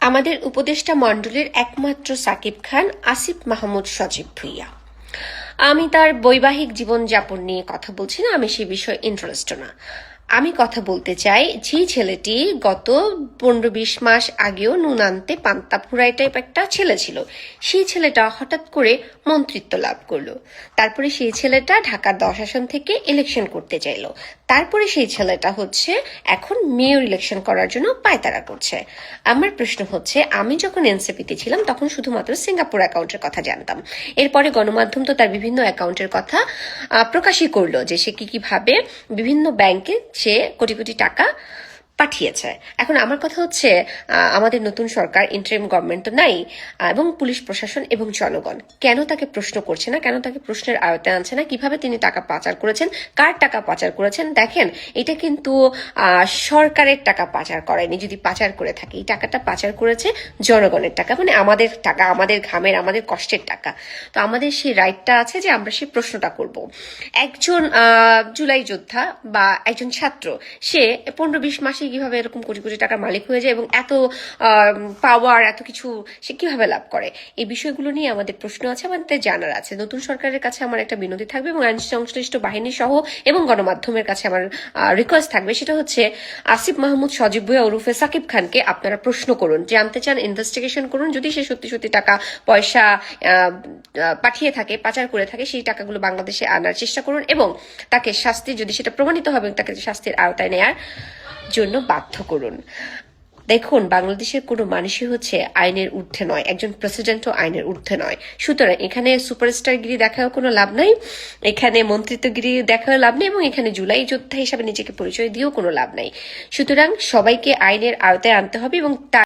আমাদের উপদেষ্টা মণ্ডলীর একমাত্র সাকিব খান, আসিফ মাহমুদ সজীব ভুঁইয়া। আমি তার বৈবাহিক জীবনযাপন নিয়ে কথা বলছি না, আমি সে বিষয়ে ইন্টারেস্ট না। আমি কথা বলতে চাই যে ছেলেটি গত 15-20 মাস আগেও নুন আনতে পান্তা ফুরাই টাইপ একটা ছেলে ছিল, সেই ছেলেটা হঠাৎ করে মন্ত্রিত্ব লাভ করলো। তারপরে সেই ছেলেটা ঢাকা 10 আসন থেকে ইলেকশন করতে চাইলো। তারপরে সেই ছেলেটা এখন মেয়র ইলেকশন করার জন্য পায়তারা করছে। আমার প্রশ্ন হচ্ছে, আমি যখন এনসিপিতে ছিলাম তখন শুধুমাত্র সিঙ্গাপুর অ্যাকাউন্টের কথা জানতাম। এরপরে গণমাধ্যম তো তার বিভিন্ন অ্যাকাউন্টের কথা প্রকাশই করলো যে সে কিভাবে বিভিন্ন ব্যাংকে সে কোটি কোটি টাকা পাঠিয়েছে। এখন আমার কথা হচ্ছে, আমাদের নতুন সরকার, ইন্টারিম গভর্নমেন্ট তো নাই, এবং পুলিশ প্রশাসন এবং জনগণ কেন তাকে প্রশ্ন করছে না, কেন তাকে প্রশ্নের আয়তায় আনছে না, কিভাবে তিনি টাকা পাচার করেছেন, কার টাকা পাচার করেছেন? দেখেন, এটা কিন্তু সরকারের টাকা পাচার করেনি। যদি পাচার করে থাকে, এই টাকাটা পাচার করেছে জনগণের টাকা, মানে আমাদের টাকা, আমাদের ঘামের, আমাদের কষ্টের টাকা। তো আমাদের সেই রাইটটা আছে যে আমরা সেই প্রশ্নটা করব। একজন জুলাই যোদ্ধা বা একজন ছাত্র, সে 15-20 মাসে কিভাবে এরকম কোটি কোটি টাকার মালিক হয়ে যায় এবং এত পাওয়ার, এত কিছু সে কিভাবে লাভ করে? এই বিষয়গুলো নিয়ে আমাদের প্রশ্ন আছে, আমাদের জানার আছে। নতুন সরকারের কাছে আমার একটা বিনতি থাকবে এবং আইন সংশ্লিষ্ট বাহিনী সহ এবং গণমাধ্যমের কাছে আমার রিকোয়েস্ট থাকবে, সেটা হচ্ছে আসিফ মাহমুদ সজীব ভুঁইয়া ওরফে সাকিব খানকে আপনারা প্রশ্ন করুন, জানতে চান, ইনভেস্টিগেশন করুন। যদি সে সত্যি সত্যি টাকা পয়সা পাঠিয়ে থাকে, পাচার করে থাকে, সেই টাকাগুলো বাংলাদেশে আনার চেষ্টা করুন এবং তাকে শাস্তি, যদি সেটা প্রমাণিত হবে, তাকে শাস্তির আওতায় নেয়ার জন্য বাধ্য করুন। দেখুন, বাংলাদেশের কোনো মানুষই আইনের ঊর্ধ্বে নয়, একজন প্রেসিডেন্টও আইনের ঊর্ধ্বে নয়। সুতরাং এখানে সুপারস্টারগিরি দেখাও কোনো লাভ নাই, এখানে মন্ত্রিত্বগিরি দেখাও লাভ নেই, এবং এখানে জুলাই যোদ্ধা হিসাবে নিজেকে পরিচয় দিয়েও কোনো লাভ নাই। সুতরাং সবাইকে আইনের আওতায় আনতে হবে এবং